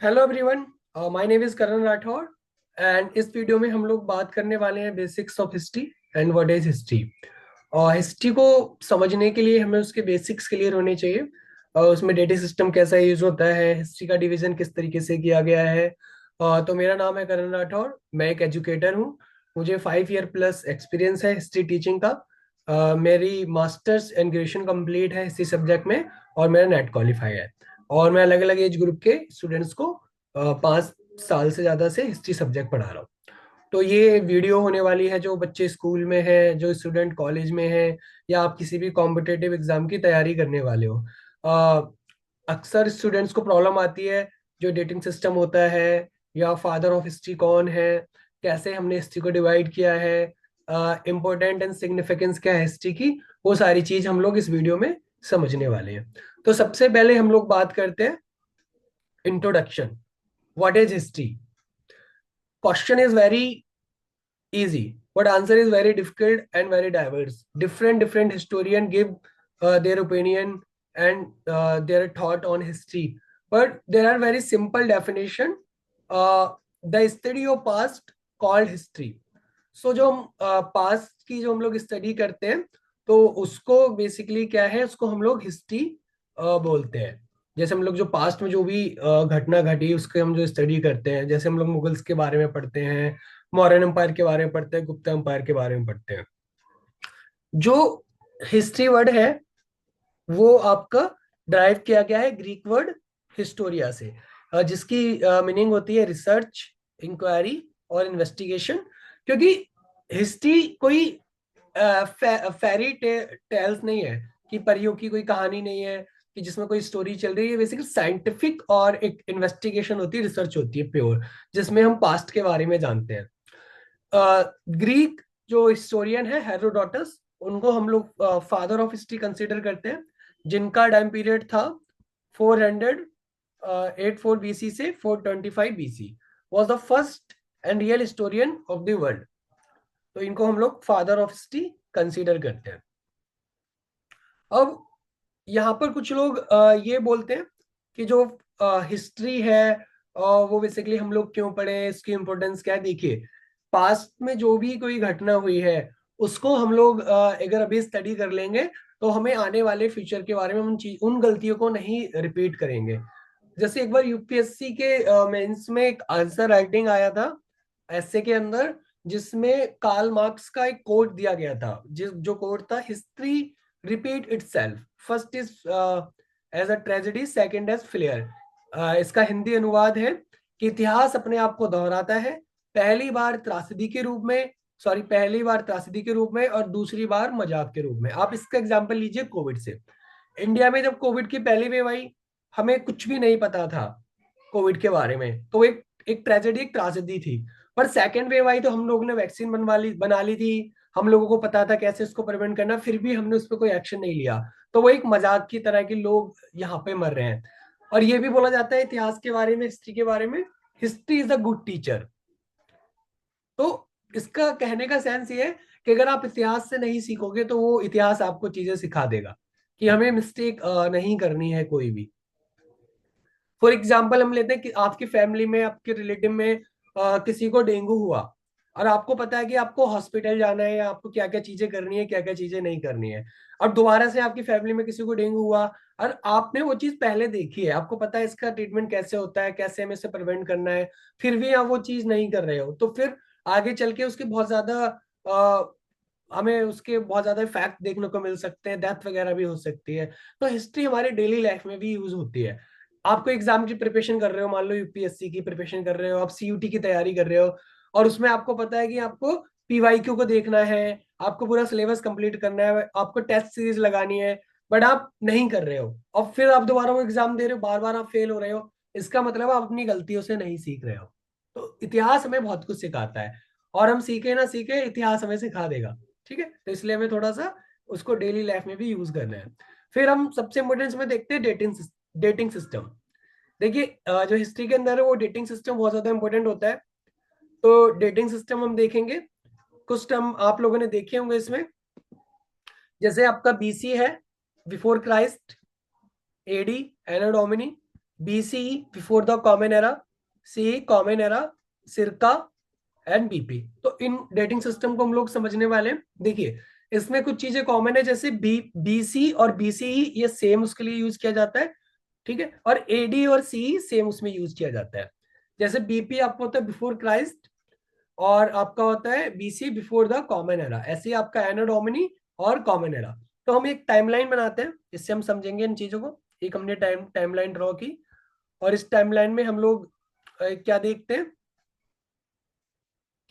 Hello everyone, my name is Karan Rathore. And इस video में हम लोग बात करने वाले हैं basics of history and what is history. और हिस्ट्री को समझने के लिए हमें उसके बेसिक्स क्लियर होने चाहिए। और उसमें डेटा सिस्टम कैसा यूज होता है, हिस्ट्री का डिवीजन किस तरीके से किया गया है। तो मेरा नाम है करण राठौर, मैं एक एजुकेटर हूँ। मुझे 5 ईयर प्लस एक्सपीरियंस है हिस्ट्री टीचिंग का। मेरी मास्टर्स एंड ग्रेजुएशन कंप्लीट है हिस्ट्री सब्जेक्ट में, और मेरा नेट क्वालिफाई है। और मैं अलग अलग एज ग्रुप के स्टूडेंट्स को 5 साल से ज्यादा से हिस्ट्री सब्जेक्ट पढ़ा रहा हूँ। तो ये वीडियो होने वाली है जो बच्चे स्कूल में हैं, जो स्टूडेंट कॉलेज में हैं, या आप किसी भी कॉम्पिटेटिव एग्जाम की तैयारी करने वाले हो। अ, अक्सर स्टूडेंट्स को प्रॉब्लम आती है जो डेटिंग सिस्टम होता है, या फादर ऑफ हिस्ट्री कौन है, कैसे हमने हिस्ट्री को डिवाइड किया है, इम्पोर्टेंट एंड सिग्निफिकेंस क्या है हिस्ट्री की। वो सारी चीज हम लोग इस वीडियो में समझने वाले हैं। तो सबसे पहले हम लोग बात करते हैं introduction. What is history? Question is very easy, but answer is very difficult and very diverse. Different historian give their opinion and their thought on history, but there are very simple definition. The study of past called history. So जो हम past की जो हम लोग study करते हैं, तो उसको बेसिकली क्या है, उसको हम लोग हिस्ट्री बोलते हैं। जैसे हम लोग जो पास्ट में जो भी घटना घटी उसके हम जो स्टडी करते हैं, जैसे हम लोग मुगल्स के बारे में पढ़ते हैं, मौर्यन एम्पायर के बारे में पढ़ते हैं, गुप्ता एम्पायर के बारे में पढ़ते हैं। जो हिस्ट्री वर्ड है वो आपका ड्राइव किया गया है ग्रीक वर्ड हिस्टोरिया से, जिसकी मीनिंग होती है रिसर्च, इंक्वायरी और इन्वेस्टिगेशन। क्योंकि हिस्ट्री कोई फेरी टेल्स नहीं है, कि परियों की कोई कहानी नहीं है, कि जिसमें कोई स्टोरी चल रही है। बेसिकली साइंटिफिक और एक इन्वेस्टिगेशन होती है, रिसर्च होती है प्योर, जिसमें हम पास्ट के बारे में जानते हैं। ग्रीक जो हिस्टोरियन है हेरोडोटस, उनको हम लोग फादर ऑफ हिस्ट्री कंसिडर करते हैं, जिनका टाइम पीरियड था 484 बीसी से 425 BC. Was the first and real historian of the world. तो इनको हम लोग फादर ऑफ हिस्ट्री कंसीडर करते हैं। अब यहाँ पर कुछ लोग ये बोलते हैं कि जो हिस्ट्री है वो बेसिकली हम लोग क्यों पढ़े, इसकी इम्पोर्टेंस क्या है। देखिए, पास्ट में जो भी कोई घटना हुई है उसको हम लोग अगर अभी स्टडी कर लेंगे, तो हमें आने वाले फ्यूचर के बारे में उन गलतियों को नहीं रिपीट करेंगे। जैसे एक बार यूपीएससी के मेंस में एक आंसर राइटिंग आया था ऐसे के अंदर, जिसमें कार्ल मार्क्स का एक कोट दिया गया था, जिस जो कोट था, history repeat itself, first is as a tragedy, second as failure. इसका हिंदी अनुवाद है कि इतिहास अपने आप को दोहराता है, पहली बार त्रासदी के रूप में, सॉरी, पहली बार त्रासदी के रूप में और दूसरी बार मजाक के रूप में। आप इसका एग्जांपल लीजिए कोविड से। इंडिया में जब कोविड की पहली वेव आई, हमें कुछ भी नहीं पता था कोविड के बारे में, तो एक एक ट्रेजेडी, एक त्रासदी थी। पर सेकेंड वेव आई तो हम लोगों ने वैक्सीन बना ली थी, हम लोगों को पता था कैसे उसको प्रिवेंट करना, फिर भी हमने उस पर कोई एक्शन नहीं लिया। तो वो एक मजाक की तरह के लोग यहाँ पे मर रहे हैं। और ये भी बोला जाता है इतिहास के बारे में, हिस्ट्री के बारे में, history is a good teacher. तो इसका कहने का सेंस ये है कि अगर आप इतिहास से नहीं सीखोगे तो वो इतिहास आपको चीजें सिखा देगा कि हमें मिस्टेक नहीं करनी है कोई भी। फॉर एग्जाम्पल हम लेते हैं कि आपकी फैमिली में, आपके रिलेटिव में किसी को डेंगू हुआ, और आपको पता है कि आपको हॉस्पिटल जाना है, या आपको क्या क्या चीजें करनी है, क्या क्या चीजें नहीं करनी है। अब दोबारा से आपकी फैमिली में किसी को डेंगू हुआ, और आपने वो चीज पहले देखी है, आपको पता है इसका ट्रीटमेंट कैसे होता है, कैसे हमें इसे प्रिवेंट करना है, फिर भी आप वो चीज नहीं कर रहे हो, तो फिर आगे चल के उसके बहुत ज्यादा हमें उसके बहुत ज्यादा इफेक्ट देखने को मिल सकते हैं, डेथ वगैरह भी हो सकती है। तो हिस्ट्री हमारे डेली लाइफ में भी यूज होती है। आपको एग्जाम की प्रिपरेशन कर रहे हो, मान लो यूपीएससी की प्रिपरेशन कर रहे हो, आप सीयूटी की तैयारी कर रहे हो, और उसमें आपको पता है कि आपको पीवाईक्यू को देखना है, आपको पूरा सिलेबस कंप्लीट करना है, आपको टेस्ट सीरीज लगानी है, बट आप नहीं कर रहे हो, और फिर आप दोबारा वो एग्जाम दे रहे हो, बार बार आप फेल हो रहे हो। इसका मतलब आप अपनी गलतियों से नहीं सीख रहे हो। तो इतिहास हमें बहुत कुछ सिखाता है, और हम सीखे ना सीखे, इतिहास हमें सिखा देगा। ठीक है, तो इसलिए हमें थोड़ा सा उसको डेली लाइफ में भी यूज करना है। फिर हम सबसे इम्पोर्टेंट में देखते हैं डेटिंग सिस्टम। देखिए, जो हिस्ट्री के अंदर है वो डेटिंग सिस्टम बहुत ज्यादा इंपॉर्टेंट होता है। तो डेटिंग सिस्टम हम देखेंगे, कुछ टर्म आप लोगों ने देखे होंगे इसमें। जैसे आपका बीसी है, before Christ, AD, anno domini, BCE before the common era, CE common era, circa and BP। तो इन डेटिंग सिस्टम को हम लोग समझने वाले हैं। देखिए इसमें कुछ चीजें कॉमन है, जैसे BC और BCE ये सेम उसके लिए यूज किया जाता है, ठीक है, और AD और CE सेम उसमें यूज किया जाता है। जैसे BP आपको होता है बिफोर क्राइस्ट, और आपका होता है BC before the common era, ऐसे ही आपका एनो डोमिनी और कॉमन एरा। तो हम एक टाइमलाइन बनाते हैं, इससे हम समझेंगे इन चीजों को। एक हमने टाइमलाइन ड्रॉ की, और इस टाइमलाइन में हम लोग क्या देखते हैं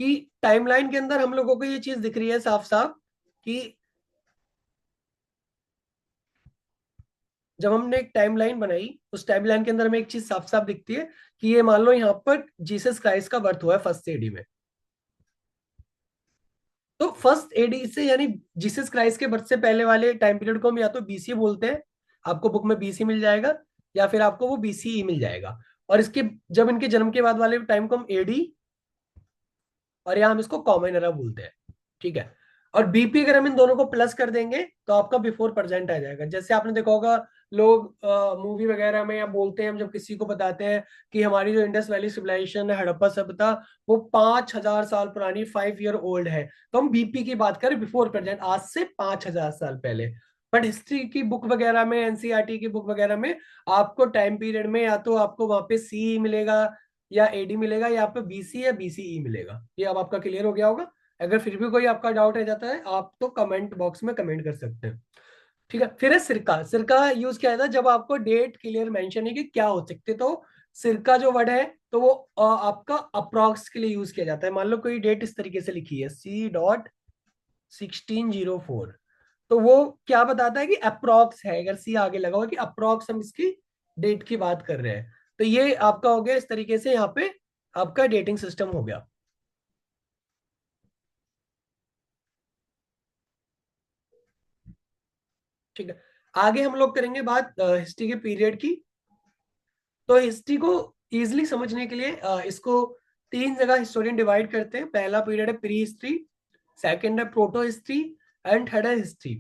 कि टाइमलाइन के अंदर हम लोगों को ये चीज दिख रही है साफ साफ कि जब हमने एक टाइमलाइन बनाई, उस टाइमलाइन के अंदर हमें एक चीज साफ साफ दिखती है कि ये मान लो यहाँ पर जीसस क्राइस्ट का बर्थ हुआ है फर्स्ट AD में। तो फर्स्ट AD से यानी जीसस क्राइस्ट के बर्थ से पहले वाले टाइम पीरियड को हम या तो BC बोलते हैं, आपको बुक में BC मिल जाएगा, या फिर आपको वो BCE मिल जाएगा। और इसके जब इनके जन्म के बाद वाले टाइम को हम AD, और यहाँ हम इसको कॉमन एरा बोलते हैं, ठीक है। और BP अगर हम इन दोनों को प्लस कर देंगे तो आपका बिफोर प्रेजेंट आ जाएगा। जैसे आपने देखा होगा लोग मूवी वगैरह में या बोलते हैं, हम जब किसी को बताते हैं कि हमारी जो इंडस वैली सिविलाइजेशन है, हड़प्पा सभ्यता, वो 5,000 साल पुरानी, 5 ईयर ओल्ड है, तो हम BP की बात करें बिफोर प्रेजेंट, आज से 5,000 साल पहले। बट हिस्ट्री की बुक वगैरह में, NCERT की बुक वगैरह में आपको टाइम पीरियड में या तो आपको वहां पे CE मिलेगा या AD मिलेगा, या आपको BC या BCE मिलेगा। ये अब आपका क्लियर हो गया होगा। अगर फिर भी कोई आपका डाउट रह जाता है, आप तो कमेंट बॉक्स में कमेंट कर सकते हैं, ठीक है। फिर है सिरका। सिरका यूज किया जाता है जब आपको डेट क्लियर मेंशन है कि क्या हो सकते, तो सिरका जो वर्ड है, तो वो आपका अप्रॉक्स के लिए यूज किया जाता है। मान लो कोई डेट इस तरीके से लिखी है C.1604, तो वो क्या बताता है कि अप्रॉक्स है, अगर C आगे लगा हुआ कि अप्रॉक्स हम इसकी डेट की बात कर रहे हैं। तो ये आपका हो गया, इस तरीके से यहाँ पे आपका डेटिंग सिस्टम हो गया, ठीक है। आगे हम लोग करेंगे बात हिस्ट्री के पीरियड की। तो हिस्ट्री को इजिली समझने के लिए इसको तीन जगह हिस्टोरियन डिवाइड करते हैं। पहला पीरियड है प्री हिस्ट्री, सेकंड है प्रोटो हिस्ट्री, एंड थर्ड है हिस्ट्री।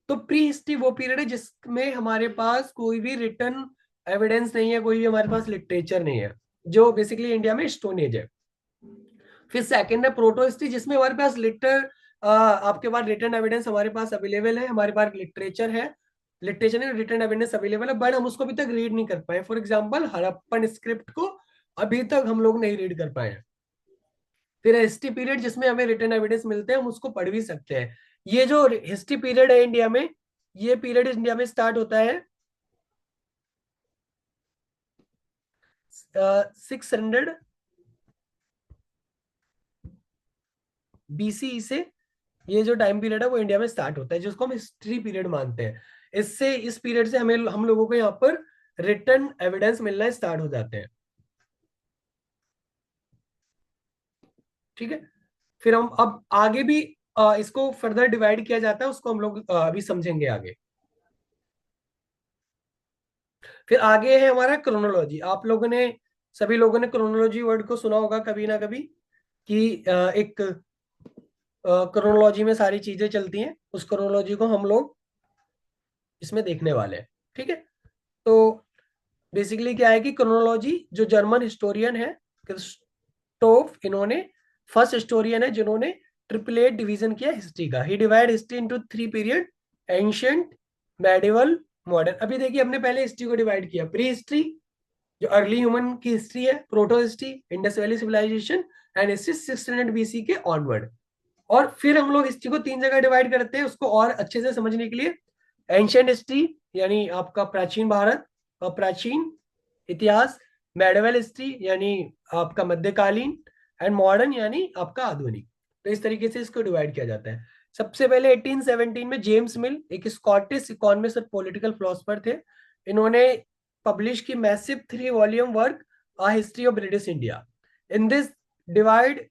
तो प्री हिस्ट्री वो पीरियड है जिसमें हमारे पास कोई भी रिटर्न एविडेंस नहीं है, कोई भी हमारे पास लिटरेचर नहीं है, जो बेसिकली इंडिया में स्टोन एज है। फिर सेकंड है प्रोटो हिस्ट्री, जिसमें हमारे पास आपके पास रिटर्न एविडेंस हमारे पास अवेलेबल है, हमारे पास लिटरेचर है, लिटरेचर में रिटर्न एविडेंस अवेलेबल है, बट हम उसको अभी तक रीड नहीं कर पाए। फॉर एग्जाम्पल हड़प्पन स्क्रिप्ट को अभी तक हम लोग नहीं रीड कर पाए हैं। फिर हिस्ट्री पीरियड जिसमें हमें रिटर्न एविडेंस मिलते हैं, हम उसको पढ़ भी सकते हैं। ये जो हिस्ट्री पीरियड है इंडिया में, ये पीरियड इंडिया में स्टार्ट होता है 600 BCE से। ये जो टाइम पीरियड है वो इंडिया में स्टार्ट होता है, जिसको हम हिस्ट्री पीरियड मानते हैं। इससे इस पीरियड से हमें हम लोगों को यहाँ पर रिटर्न एविडेंस मिलना स्टार्ट हो जाते हैं, ठीक है। फिर हम अब आगे भी इसको फर्दर डिवाइड किया जाता है, उसको हम लोग अभी समझेंगे आगे। फिर आगे है हमारा क्रोनोलॉजी। आप लोगों ने, सभी लोगों ने क्रोनोलॉजी वर्ड को सुना होगा कभी ना कभी, कि एक क्रोनोलॉजी में सारी चीजें चलती हैं। उस क्रोनोलॉजी को हम लोग इसमें देखने वाले हैं, ठीक है। तो बेसिकली क्या है कि क्रोनोलॉजी, जो जर्मन हिस्टोरियन है क्रिस्टोफ, इन्होंने फर्स्ट हिस्टोरियन है जिन्होंने ट्रिपलेट डिवीजन किया हिस्ट्री का। He divide history into three period, ancient, medieval, modern. अभी देखिए हमने पहले हिस्ट्री को डिवाइड किया, प्री हिस्ट्री जो अर्ली ह्यूमन की हिस्ट्री है, proto history Indus valley civilization, and history 600 BC के ऑनवर्ड। और फिर हम लोग हिस्ट्री को तीन जगह डिवाइड करते हैं उसको और अच्छे से समझने के लिए। एंशियंट हिस्ट्री यानी आपका प्राचीन भारत और प्राचीन इतिहास, मेडिवल हिस्ट्री यानी आपका मध्यकालीन, एंड मॉडर्न यानी आपका आधुनिक। तो इस तरीके से इसको डिवाइड किया जाता है। सबसे पहले 1817 में जेम्स मिल, एक स्कॉटिश इकोनॉमिस्ट और पॉलिटिकल फिलोसफर थे, इन्होंने पब्लिश की massive 3 volume work a history of British India. In this divide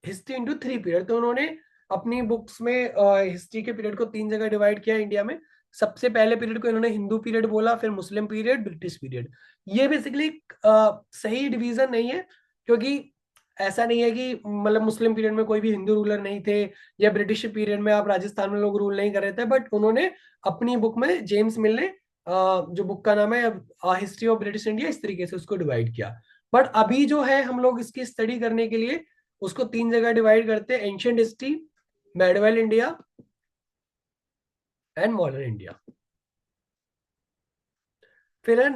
history into three period. तो उन्होंने अपनी बुक्स में हिस्ट्री के पीरियड को तीन जगह डिवाइड किया इंडिया में। सबसे पहले पीरियड को इन्होंने हिंदू पीरियड बोला, फिर मुस्लिम पीरियड, ब्रिटिश पीरियड। ये बेसिकली सही डिवीजन नहीं है, क्योंकि ऐसा नहीं है कि मतलब मुस्लिम पीरियड में कोई भी हिंदू रूलर नहीं थे, या ब्रिटिश पीरियड में आप राजस्थान में लोग रूल नहीं कर रहे थे, बट उन्होंने अपनी बुक में जेम्स मिल ने जो बुक का नाम है हिस्ट्री ऑफ ब्रिटिश इंडिया, इस तरीके से उसको डिवाइड किया। बट अभी जो है हम लोग इसकी स्टडी करने के लिए उसको 3 जगह डिवाइड करते हैं, ancient history, medieval India and modern India. फिर है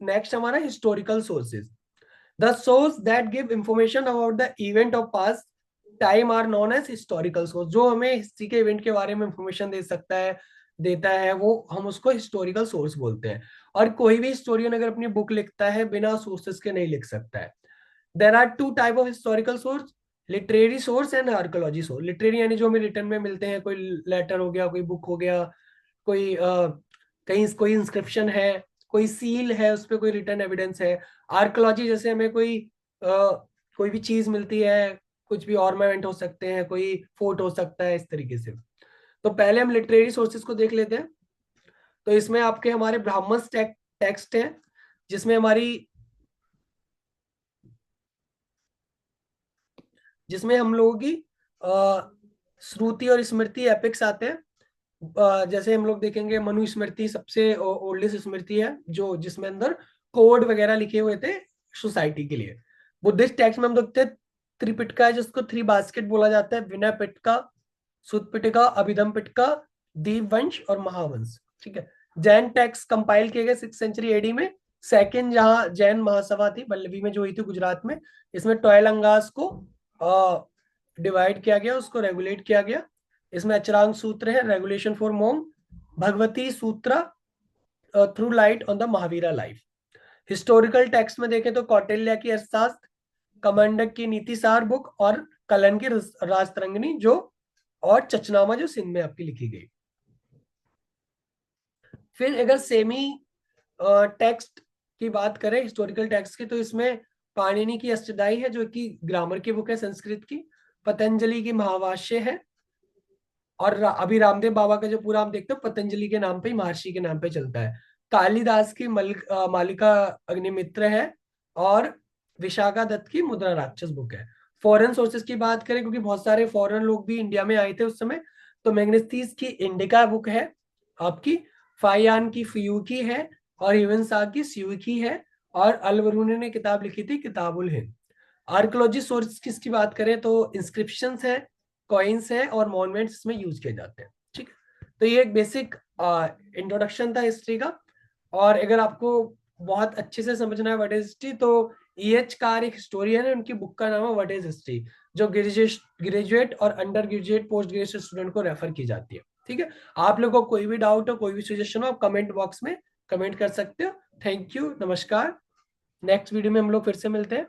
नेक्स्ट हमारा historical sources. The source that give information about the event of past time are known as historical source. जो हमें हिस्ट्री के इवेंट के बारे में इंफॉर्मेशन दे सकता है, देता है, वो हम उसको हिस्टोरिकल सोर्स बोलते हैं। और कोई भी हिस्टोरियन अगर अपनी बुक लिखता है बिना सोर्सेस के नहीं लिख सकता है। There are two type of historical source, literary source and archaeology source. Literary यानी जो हमें रिटर्न में मिलते हैं, कोई लेटर हो गया, कोई बुक हो गया, कोई कहीं कोई इंस्क्रिप्शन है, कोई सील है, उस पर कोई रिटर्न एविडेंस है। आर्कोलॉजी जैसे हमें कोई भी चीज मिलती है, कुछ भी ऑर्नामेंट हो सकते हैं, कोई फोर्ट हो सकता है, इस तरीके से। तो पहले हम लिटरेरी सोर्सेज को देख लेते हैं। तो इसमें आपके हमारे ब्राह्मण टेक्स्ट हैं, जिसमें हम लोगों की श्रुति और स्मृति एपिक्स आते हैं। जैसे हम लोग देखेंगे मनुस्मृति सबसे ओल्डेस्ट स्मृति है, जो जिसमें अंदर कोड वगैरह लिखे हुए थे सोसाइटी के लिए। बुद्धिस्ट टेक्स्ट में हम देखते हैं त्रिपिटका है, जिसको थ्री बास्केट बोला जाता है, विनय पिटका, सुत पिटका, अभिधम पिटका, दीप वंश और महावंश। ठीक है। जैन टेक्स्ट कंपाइल किए गए 6th सेंचुरी एडी में। सेकंड जहां जैन महासभा थी वल्लभी में, जो हुई थी गुजरात में, इसमें टॉयल अंगास को डिवाइड किया गया, उसको रेगुलेट किया गया। इसमें अचरांग सूत्र है, रेगुलेशन फॉर मोंग, भगवती सूत्र, through light on the Mahavira life. Historical text में देखें तो कौटिल्य की अर्थशास्त्र, कमंडक की नीतिसार बुक, और कलन की राजतरंगिणी, जो और चचनामा जो सिंध में आपकी लिखी गई। फिर अगर सेमी टेक्स्ट की बात करें, हिस्टोरिकल टेक्स्ट की, तो इसमें पाणिनि की अष्टदाई है, जो कि ग्रामर की बुक है संस्कृत की। पतंजलि की महाभाष्य है। और अभी रामदेव बाबा का जो पूरा हम देखते हो पतंजलि के नाम पे ही, महर्षि के नाम पे चलता है। कालिदास की मालिका अग्निमित्र है। और विशाखा दत्त की मुद्रा राक्षस बुक है। फॉरेन सोर्सेज की बात करें, क्योंकि बहुत सारे फॉरेन लोग भी इंडिया में आए थे उस समय, तो मैग्नेस्टीज की इंडिका बुक है आपकी, फायान की फ्यूकी है, और ह्यूवन साग की स्यूकी है, और अलवरूनी ने किताब लिखी थी किताबुल हिंद। आर्कोलॉजी सोर्स किसकी बात करें तो इंस्क्रिप्शंस है, कॉइन्स है, और मॉन्यूमेंट्स इसमें यूज किए जाते हैं। ठीक है। तो ये एक बेसिक इंट्रोडक्शन था हिस्ट्री का। और अगर आपको बहुत अच्छे से समझना है व्हाट इज हिस्ट्री, तो EH कार एक हिस्टोरियन है, उनकी बुक का नाम है व्हाट इज हिस्ट्री, जो ग्रेजुएट और under graduate post graduate student को रेफर की जाती है। ठीक है। आप लोगों को कोई भी डाउट हो, कोई भी सजेशन हो, आप कमेंट बॉक्स में कमेंट कर सकते हो। थैंक यू, नमस्कार। नेक्स्ट वीडियो में हम लोग फिर से मिलते हैं।